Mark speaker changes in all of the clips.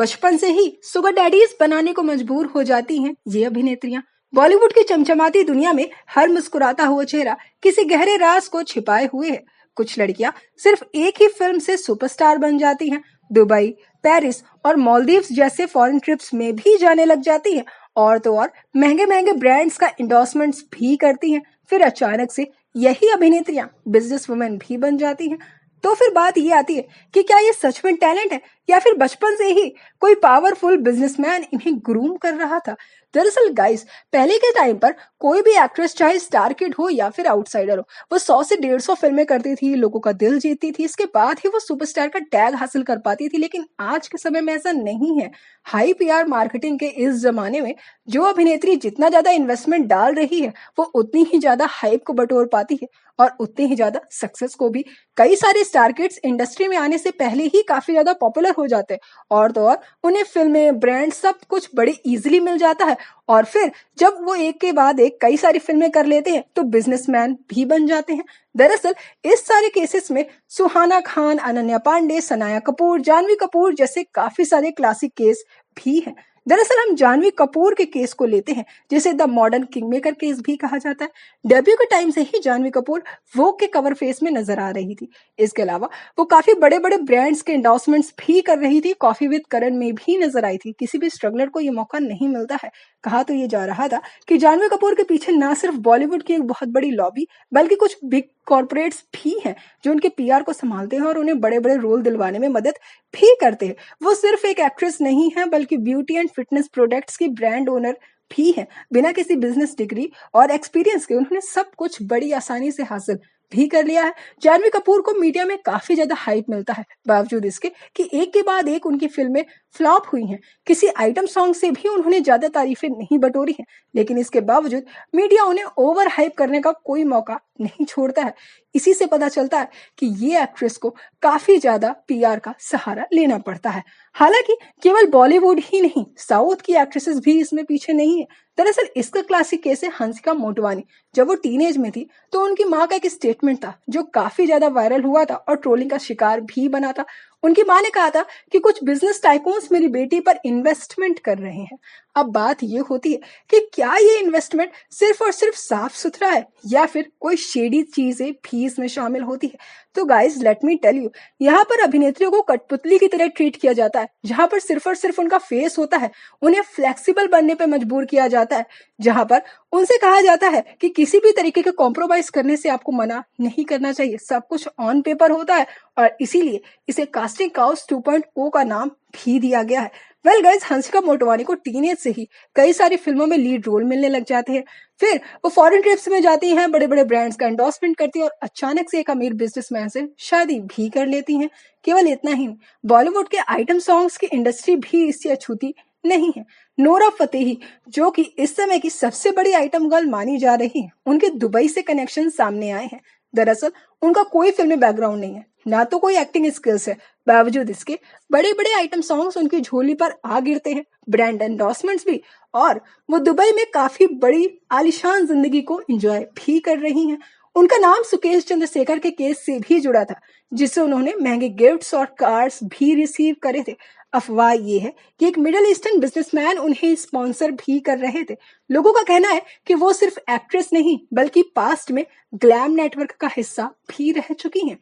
Speaker 1: बचपन से ही sugar daddies बनाने को मजबूर हो जाती हैं ये अभिनेत्रियां। बॉलीवुड की चमचमाती दुनिया में हर मुस्कुराता हुआ चेहरा किसी गहरे राज को छिपाए हुए है। कुछ लड़कियां सिर्फ एक ही फिल्म से सुपरस्टार बन जाती हैं, दुबई, पेरिस और मालदीव्स जैसे फॉरेन ट्रिप्स में भी जाने लग जाती हैं, और तो और महंगे महंगे ब्रांड्स का इंडोर्समेंट्स भी करती हैं। फिर अचानक से यही अभिनेत्रियां बिजनेस वुमेन भी बन जाती हैं। तो फिर बात ये आती है कि क्या ये सच में टैलेंट है या फिर बचपन से ही कोई पावरफुल बिजनेसमैन इन्हें ग्रूम कर रहा था। दरअसल गाइस, पहले के टाइम पर कोई भी एक्ट्रेस, चाहे स्टार किड हो या फिर आउटसाइडर हो, वो 100 से 150 फिल्में करती थी, लोगों का दिल जीतती थी, इसके बाद ही वो सुपरस्टार का टैग हासिल कर पाती थी। लेकिन आज के समय में ऐसा नहीं है। हाई पीआर मार्केटिंग के इस जमाने में जो अभिनेत्री जितना ज्यादा इन्वेस्टमेंट डाल रही है, वो उतनी ही ज्यादा हाइप को बटोर पाती है और उतनी ही ज्यादा सक्सेस को भी। कई सारे स्टार किड्स इंडस्ट्री में आने से पहले ही काफी ज्यादा पॉपुलर हो जाते हैं, और तो और उन्हें फिल्में, ब्रांड सब कुछ बड़े इजीली मिल जाता है। और फिर जब वो एक के बाद एक कई सारी फिल्में कर लेते हैं तो बिजनेसमैन भी बन जाते हैं। दरअसल इस सारे केसेस में सुहाना खान, अनन्या पांडे, सनाया कपूर, जानवी कपूर जैसे काफी सारे क्लासिक केस भी हैं। दरअसल हम जानवी कपूर के केस को लेते हैं, जिसे द मॉडर्न किंगमेकर केस भी कहा जाता है। डेब्यू के टाइम से ही जानवी कपूर वोग के कवर फेस में नजर आ रही थी। इसके अलावा वो काफी बड़े बड़े ब्रांड्स के एंडोर्समेंट्स भी कर रही थी। कॉफी विद करण में भी नजर आई थी। किसी भी स्ट्रगलर को ये मौका नहीं मिलता है। कहा तो ये जा रहा था कि जानवी कपूर के पीछे ना सिर्फ बॉलीवुड की एक बहुत बड़ी लॉबी, बल्कि कुछ बिग कॉर्पोरेट्स भी हैं जो उनके पीआर को संभालते हैं और उन्हें बड़े बड़े रोल दिलवाने में मदद भी करते हैं। वो सिर्फ एक एक्ट्रेस नहीं है, बल्कि ब्यूटी एंड फिटनेस प्रोडक्ट्स की ब्रांड ओनर भी है। बिना किसी बिजनेस डिग्री और एक्सपीरियंस के उन्होंने सब कुछ बड़ी आसानी से हासिल भी कर लिया है। जानवी कपूर को मीडिया में काफी ज्यादा हाइप मिलता है, बावजूद इसके कि एक के बाद एक उनकी फिल्में फ्लॉप हुई हैं। किसी आइटम सॉन्ग से भी उन्होंने ज्यादा तारीफें नहीं बटोरी हैं, लेकिन इसके बावजूद मीडिया उन्हें ओवर हाइप करने का कोई मौका नहीं छोड़ता है। इसी से पता चलता है कि ये एक्ट्रेस को काफी ज्यादा पीआर का सहारा लेना पड़ता है। हालांकि केवल बॉलीवुड ही नहीं, साउथ की एक्ट्रेसेस भी इसमें पीछे नहीं है। दरअसल इसका क्लासिक केस है हंसिका मोटवानी। जब वो टीनेज में थी तो उनकी माँ का एक स्टेटमेंट था जो काफी ज्यादा वायरल हुआ था और ट्रोलिंग का शिकार भी बना था। उनकी माँ ने कहा था कि कुछ बिजनेस टाइकून्स मेरी बेटी पर इन्वेस्टमेंट कर रहे हैं। अब बात ये होती है कि क्या ये इन्वेस्टमेंट सिर्फ और सिर्फ साफ सुथरा है या फिर कोई शेडी चीजें भी इसमें शामिल होती है। तो guys, let me tell you, यहाँ पर अभिनेत्रियों को कठपुतली की तरह ट्रीट किया जाता है। जहां पर सिर्फ और सिर्फ उनका फेस होता है, उन्हें फ्लेक्सिबल बनने पर मजबूर किया जाता है। जहां पर उनसे कहा जाता है कि किसी भी तरीके के कॉम्प्रोमाइज करने से आपको मना नहीं करना चाहिए। सब कुछ ऑन पेपर होता है और इसीलिए इसे कास्टिंग काउच 2.0 का नाम भी दिया गया है। वेल गाइस, हंसिका मोटवानी को टीनेज से ही कई सारी फिल्मों में लीड रोल मिलने लग जाते हैं। फिर वो फॉरेन ट्रिप्स में जाती हैं, बड़े बड़े ब्रांड्स का एंडोर्समेंट करती हैं और अचानक से एक अमीर बिजनेसमैन से शादी भी कर लेती हैं। केवल इतना ही, बॉलीवुड के आइटम सॉन्ग्स की इंडस्ट्री भी इससे अछूती नहीं है। नोरा फतेही, जो कि इस समय की सबसे बड़ी आइटम गर्ल मानी जा रही है, उनके दुबई से कनेक्शन सामने आए हैं। दरअसल उनका कोई फिल्मी बैकग्राउंड नहीं है, ना तो कोई एक्टिंग स्किल्स है। बावजूद इसके बड़े बड़े आइटम सॉन्ग्स उनकी झोली पर आ गिरते हैं, ब्रांड एंडोर्समेंट्स भी, और वो दुबई में काफी बड़ी आलिशान जिंदगी को एंजॉय भी कर रही हैं। उनका नाम सुकेश चंद्रशेखर के केस से भी जुड़ा था, जिससे उन्होंने महंगे गिफ्ट्स और कार्ड्स भी रिसीव करे थे। अफवाह ये है कि एक मिडिल ईस्टर्न बिजनेसमैन उन्हें स्पॉन्सर भी कर रहे थे। लोगों का कहना है कि वो सिर्फ एक्ट्रेस नहीं, बल्कि पास्ट में ग्लैम नेटवर्क का हिस्सा भी रह चुकी हैं।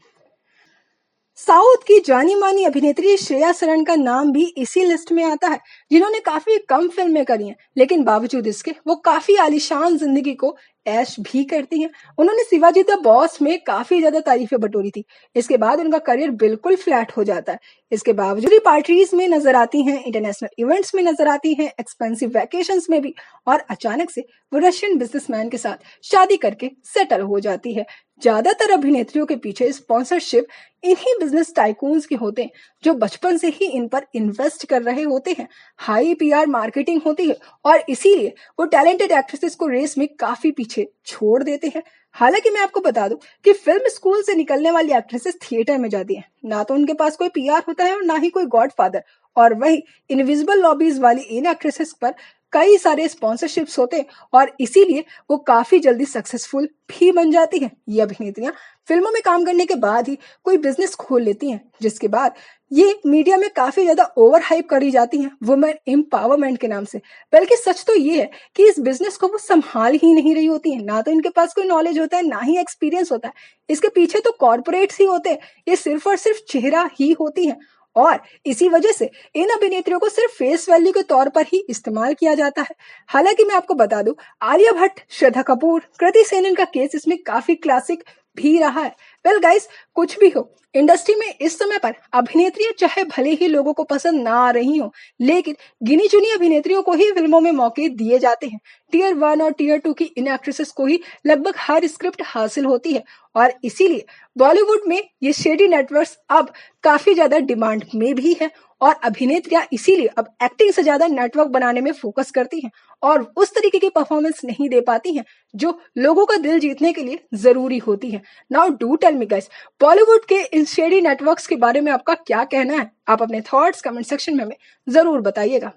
Speaker 1: साउथ की जानी मानी अभिनेत्री श्रेया सरन का नाम भी इसी लिस्ट में आता है, जिन्होंने काफी कम फिल्में करी हैं, लेकिन बावजूद इसके वो काफी आलीशान जिंदगी को ऐश भी करती हैं। उन्होंने शिवाजी द बॉस में काफी ज्यादा तारीफें बटोरी थी। इसके बाद उनका करियर बिल्कुल फ्लैट हो जाता है। इसके बावजूद भी पार्टीज में नजर आती हैं, इंटरनेशनल इवेंट्स में नजर आती हैं, एक्सपेंसिव वैकेशंस में भी, और अचानक से वो रशियन बिजनेसमैन के साथ शादी करके सेटल हो जाती है। ज्यादातर अभिनेत्रियों के पीछे स्पॉन्सरशिप इन्हीं बिजनेस टाइकून्स के होते हैं, जो बचपन से ही इन पर इन्वेस्ट कर रहे होते हैं। हाई पीआर मार्केटिंग होती है और इसीलिए वो टैलेंटेड एक्ट्रेसेस को रेस में काफी पीछे छोड़ देते हैं। हालांकि मैं आपको बता दूं कि फिल्म स्कूल से निकलने वाली एक्ट्रेसेस थिएटर में जाती हैं, ना तो उनके पास कोई पीआर होता है और ना ही कोई गॉडफादर, और वही इनविजिबल लॉबीज वाली इन एक्ट्रेसेस पर कई सारे स्पॉन्सरशिप्स होते हैं और इसीलिए वो काफी जल्दी सक्सेसफुल भी बन जाती हैं। ये अभिनेत्रियां फिल्मों में काम करने के बाद ही कोई बिजनेस खोल लेती हैं, जिसके बाद ये मीडिया में काफी ज्यादा ओवर हाइप करी जाती हैं वुमेन एम्पावरमेंट के नाम से। बल्कि सच तो ये है कि इस बिजनेस को वो संभाल ही नहीं रही होती है, ना तो इनके पास कोई नॉलेज होता है, ना ही एक्सपीरियंस होता है। इसके पीछे तो कॉर्पोरेट्स ही होते हैं, ये सिर्फ और सिर्फ चेहरा ही होती है। और इसी वजह से इन अभिनेत्रियों को सिर्फ फेस वैल्यू के तौर पर ही इस्तेमाल किया जाता है। हालांकि मैं आपको बता दूं, आलिया भट्ट, श्रद्धा कपूर, कृति सेनन का केस इसमें काफी क्लासिक भी रहा है। वेल गाइस, कुछ भी हो, इंडस्ट्री में इस समय पर अभिनेत्रियां चाहे भले ही लोगों को पसंद ना आ रही हो, लेकिन गिनी चुनी अभिनेत्रियों को ही फिल्मों में मौके दिए जाते हैं। टियर 1 और टियर 2 की इन एक्ट्रेसेस को ही लगभग हर स्क्रिप्ट हासिल होती है और इसीलिए बॉलीवुड में ये शेडी नेटवर्क्स अब काफी ज्यादा डिमांड में भी है और अभिनेत्रियां इसीलिए अब एक्टिंग से ज्यादा नेटवर्क बनाने में फोकस करती हैं और उस तरीके की परफॉर्मेंस नहीं दे पाती हैं जो लोगों का दिल जीतने के लिए जरूरी होती है। Now do tell me guys, Bollywood के इन शेडी नेटवर्क्स के बारे में आपका क्या कहना है? आप अपने थॉट्स कमेंट सेक्शन में हमें जरूर बताइएगा।